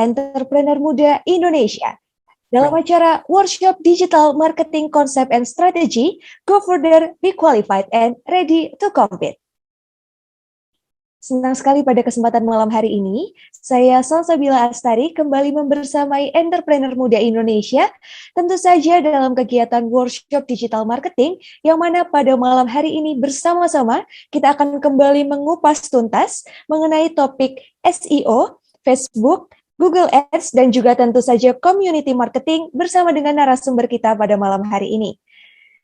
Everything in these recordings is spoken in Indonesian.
Entrepreneur Muda Indonesia. Dalam acara Workshop Digital Marketing Concept and Strategy, Go Further, Be Qualified, and Ready to Compete. Senang sekali pada kesempatan malam hari ini, saya Salsabila Astari kembali membersamai Entrepreneur Muda Indonesia, tentu saja dalam kegiatan Workshop Digital Marketing, yang mana pada malam hari ini bersama-sama kita akan kembali mengupas tuntas mengenai topik SEO, Facebook, Google Ads, dan juga tentu saja community marketing bersama dengan narasumber kita pada malam hari ini.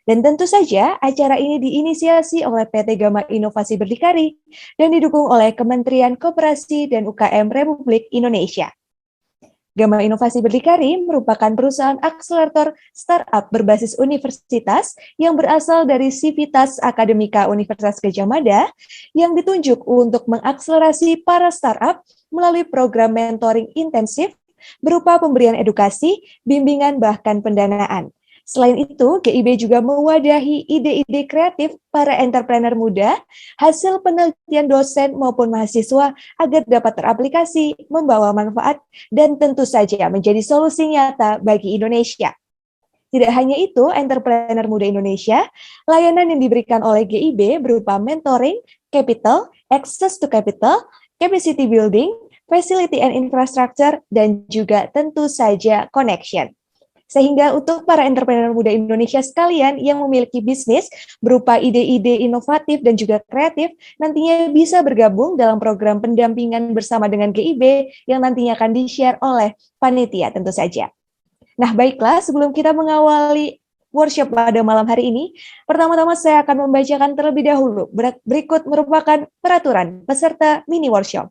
Dan tentu saja acara ini diinisiasi oleh PT Gama Inovasi Berdikari dan didukung oleh Kementerian Koperasi dan UKM Republik Indonesia. Gama Inovasi Berdikari merupakan perusahaan akselerator startup berbasis universitas yang berasal dari Civitas Akademika Universitas Gadjah Mada yang ditunjuk untuk mengakselerasi para startup melalui program mentoring intensif berupa pemberian edukasi, bimbingan, bahkan pendanaan. Selain itu, GIB juga mewadahi ide-ide kreatif para entrepreneur muda, hasil penelitian dosen maupun mahasiswa agar dapat teraplikasi, membawa manfaat, dan tentu saja menjadi solusi nyata bagi Indonesia. Tidak hanya itu, entrepreneur muda Indonesia, layanan yang diberikan oleh GIB berupa mentoring, capital, access to capital, capacity building, facility and infrastructure, dan juga tentu saja connection. Sehingga untuk para entrepreneur muda Indonesia sekalian yang memiliki bisnis berupa ide-ide inovatif dan juga kreatif, nantinya bisa bergabung dalam program pendampingan bersama dengan GIB yang nantinya akan di-share oleh panitia tentu saja. Nah baiklah, sebelum kita mengawali workshop pada malam hari ini, pertama-tama saya akan membacakan terlebih dahulu. Berikut merupakan peraturan peserta mini workshop.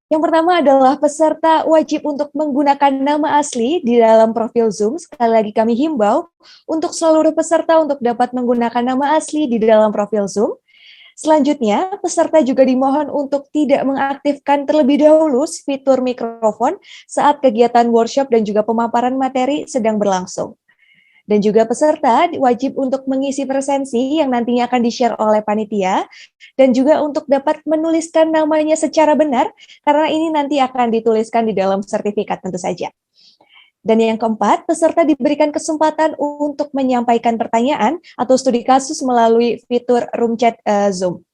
Yang pertama adalah peserta wajib untuk menggunakan nama asli di dalam profil Zoom. Sekali lagi kami himbau untuk seluruh peserta untuk dapat menggunakan nama asli di dalam profil Zoom. Selanjutnya, peserta juga dimohon untuk tidak mengaktifkan terlebih dahulu fitur mikrofon saat kegiatan workshop dan juga pemaparan materi sedang berlangsung. Dan juga peserta wajib untuk mengisi presensi yang nantinya akan di-share oleh panitia, dan juga untuk dapat menuliskan namanya secara benar, karena ini nanti akan dituliskan di dalam sertifikat tentu saja. Dan yang keempat, peserta diberikan kesempatan untuk menyampaikan pertanyaan atau studi kasus melalui fitur room chat Zoom.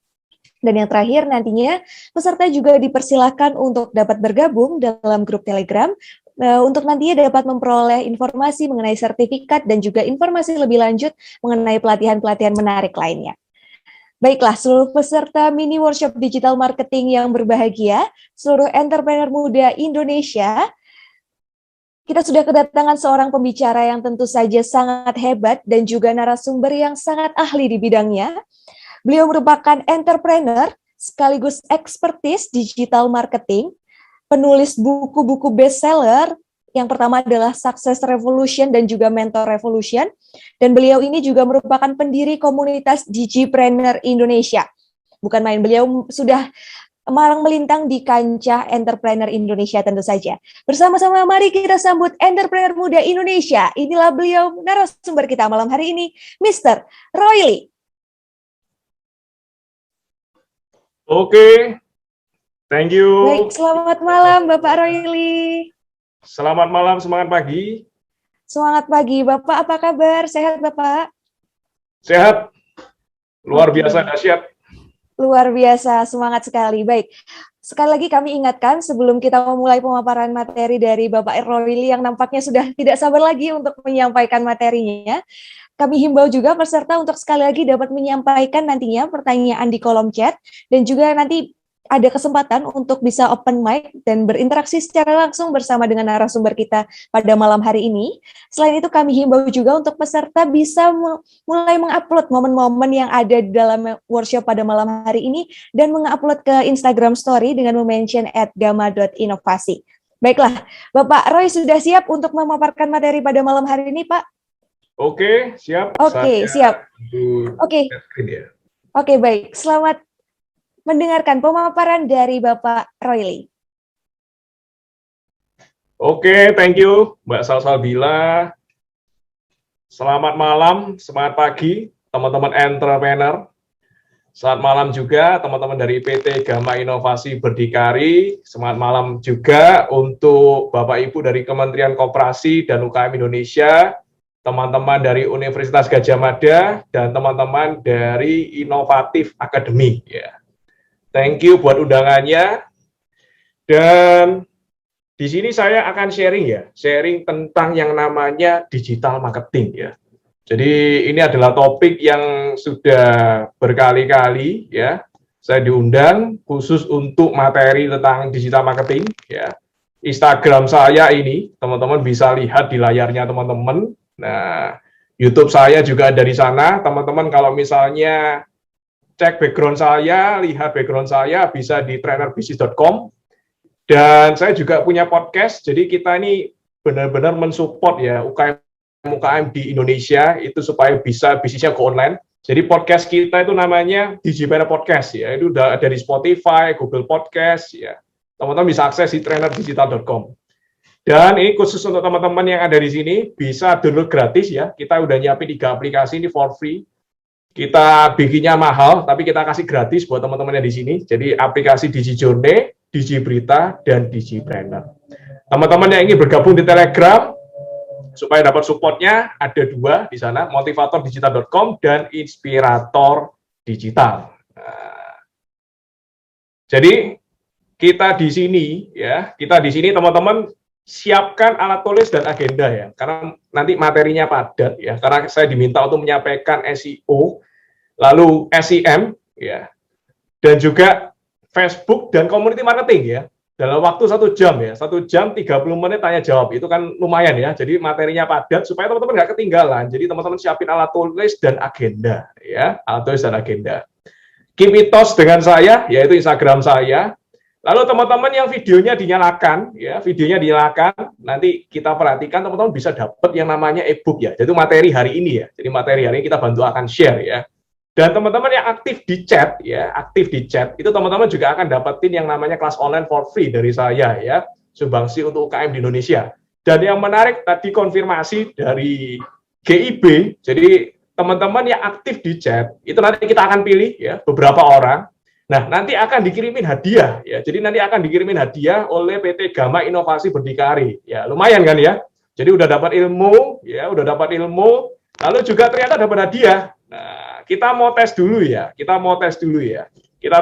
Dan yang terakhir nantinya, peserta juga dipersilakan untuk dapat bergabung dalam grup Telegram untuk nantinya dapat memperoleh informasi mengenai sertifikat dan juga informasi lebih lanjut mengenai pelatihan-pelatihan menarik lainnya. Baiklah, seluruh peserta mini workshop digital marketing yang berbahagia, seluruh entrepreneur muda Indonesia, kita sudah kedatangan seorang pembicara yang tentu saja sangat hebat dan juga narasumber yang sangat ahli di bidangnya. Beliau merupakan entrepreneur sekaligus expertise digital marketing, penulis buku-buku bestseller, yang pertama adalah Success Revolution dan juga Mentor Revolution, dan beliau ini juga merupakan pendiri komunitas Digipreneur Indonesia. Bukan main, beliau sudah malang melintang di kancah entrepreneur Indonesia tentu saja. Bersama-sama mari kita sambut entrepreneur muda Indonesia. Inilah beliau narasumber kita malam hari ini, Mr. Roy Lee. Oke. Thank you. Baik, selamat malam Bapak Roy Lee. Selamat malam, semangat pagi. Semangat pagi, Bapak apa kabar? Sehat Bapak? Sehat. Luar biasa dahsyat. Luar biasa, semangat sekali. Baik, sekali lagi kami ingatkan sebelum kita memulai pemaparan materi dari Bapak Roy Lee yang nampaknya sudah tidak sabar lagi untuk menyampaikan materinya. Kami himbau juga peserta untuk sekali lagi dapat menyampaikan nantinya pertanyaan di kolom chat dan juga nanti ada kesempatan untuk bisa open mic dan berinteraksi secara langsung bersama dengan narasumber kita pada malam hari ini. Selain itu kami himbau juga untuk peserta bisa mulai mengupload momen-momen yang ada di dalam workshop pada malam hari ini dan mengupload ke Instagram Story dengan mention @gama.inovasi. Baiklah, Bapak Roy sudah siap untuk memaparkan materi pada malam hari ini, Pak? Oke, siap. Oke, siap. Oke, baik. Selamat mendengarkan pemaparan dari Bapak Roy Lee. Oke, thank you Mbak Salsabila. Selamat malam, semangat pagi teman-teman entrepreneur. Selamat malam juga teman-teman dari PT Gama Inovasi Berdikari. Selamat malam juga untuk Bapak Ibu dari Kementerian Koperasi dan UKM Indonesia, teman-teman dari Universitas Gadjah Mada, dan teman-teman dari Inovatif Academy. Ya. Thank you buat undangannya. Dan di sini saya akan sharing tentang yang namanya digital marketing ya. Jadi ini adalah topik yang sudah berkali-kali ya saya diundang khusus untuk materi tentang digital marketing ya. Instagram saya ini teman-teman bisa lihat di layarnya teman-teman. Nah, YouTube saya juga ada di sana. Teman-teman kalau misalnya cek background saya, lihat background saya bisa di trainerbisnis.com. Dan saya juga punya podcast. Jadi kita ini benar-benar mensupport ya UKM di Indonesia itu supaya bisa bisnisnya go online. Jadi podcast kita itu namanya Digipreneur Podcast ya. Itu udah ada di Spotify, Google Podcast ya. Teman-teman bisa akses di trainerdigital.com. Dan ini khusus untuk teman-teman yang ada di sini bisa download gratis ya. Kita udah nyiapin 3 aplikasi ini for free. Kita bikinnya mahal tapi kita kasih gratis buat teman-teman yang di sini. Jadi aplikasi DigiJourney, DigiBerita dan Digipreneur. Teman-teman yang ingin bergabung di Telegram supaya dapat supportnya ada 2 di sana, motivatordigital.com dan inspirator digital. Nah, jadi kita di sini teman-teman siapkan alat tulis dan agenda ya, karena nanti materinya padat ya, karena saya diminta untuk menyampaikan SEO, lalu SEM ya, dan juga Facebook dan community marketing ya. Dalam waktu 1 jam ya, 1 jam 30 menit tanya jawab, itu kan lumayan ya, jadi materinya padat, supaya teman-teman nggak ketinggalan, jadi teman-teman siapin alat tulis dan agenda, ya, alat tulis dan agenda. Keep it touch dengan saya, yaitu Instagram saya, lalu teman-teman yang videonya dinyalakan, ya, nanti kita perhatikan teman-teman bisa dapat yang namanya e-book ya, jadi materi hari ini ya, jadi materi hari ini kita bantu akan share ya. Dan teman-teman yang aktif di chat, itu teman-teman juga akan dapetin yang namanya kelas online for free dari saya ya, sumbangsi untuk UKM di Indonesia. Dan yang menarik tadi konfirmasi dari GIB, jadi teman-teman yang aktif di chat, itu nanti kita akan pilih ya beberapa orang. Nah, nanti akan dikirimin hadiah ya. Jadi nanti akan dikirimin hadiah oleh PT Gama Inovasi Berdikari. Ya, lumayan kan ya. Jadi udah dapat ilmu, lalu juga ternyata dapat hadiah. Nah, kita mau tes dulu ya, kita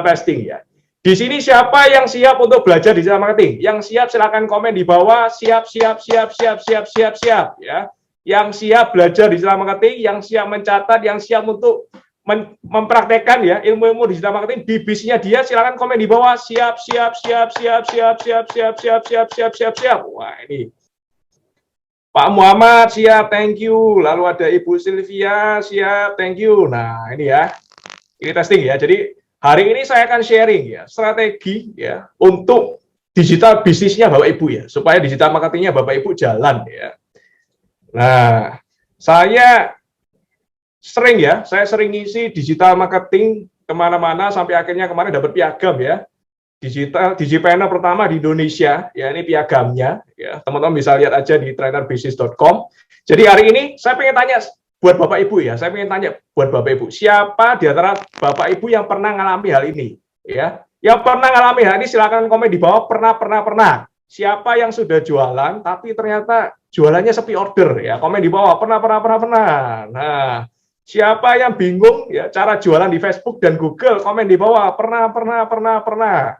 testing ya. Di sini siapa yang siap untuk belajar digital marketing? Yang siap silakan komen di bawah, siap ya. Yang siap belajar digital marketing, yang siap mencatat, yang siap untuk mempraktekkan ya ilmu-ilmu digital marketing di bisnisnya dia, silakan komen di bawah, siap. Wah, ini Pak Muhammad siap, thank you. Lalu ada Ibu Sylvia siap, thank you. Nah, ini ya. Ini testing ya. Jadi hari ini saya akan sharing ya strategi ya untuk digital bisnisnya Bapak Ibu ya, supaya digital marketingnya Bapak Ibu jalan ya. Nah, saya sering ngisi digital marketing kemana-mana sampai akhirnya kemarin dapat piagam ya. Digipreneur pertama di Indonesia, ya ini piagamnya, ya teman-teman bisa lihat aja di trainerbisnis.com. Jadi hari ini saya pengen tanya buat Bapak Ibu ya, siapa di antara Bapak Ibu yang pernah ngalami hal ini, ya? Yang pernah ngalami hal ini silakan komen di bawah, pernah. Siapa yang sudah jualan tapi ternyata jualannya sepi order, ya komen di bawah, pernah. Nah, siapa yang bingung ya cara jualan di Facebook dan Google, komen di bawah, pernah.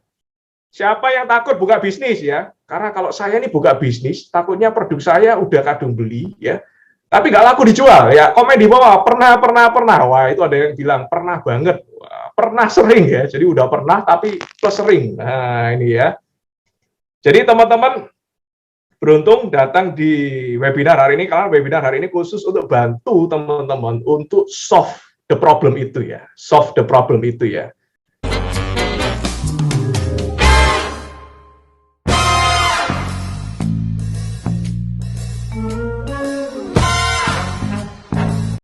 Siapa yang takut buka bisnis ya? Karena kalau saya ini buka bisnis, takutnya produk saya udah kadung beli ya, tapi nggak laku dijual ya. Komen di bawah, pernah. Wah, itu ada yang bilang pernah banget. Wah, pernah sering ya. Jadi udah pernah tapi plus sering. Nah, ini ya. Jadi teman-teman beruntung datang di webinar hari ini, karena webinar hari ini khusus untuk bantu teman-teman untuk solve the problem itu ya.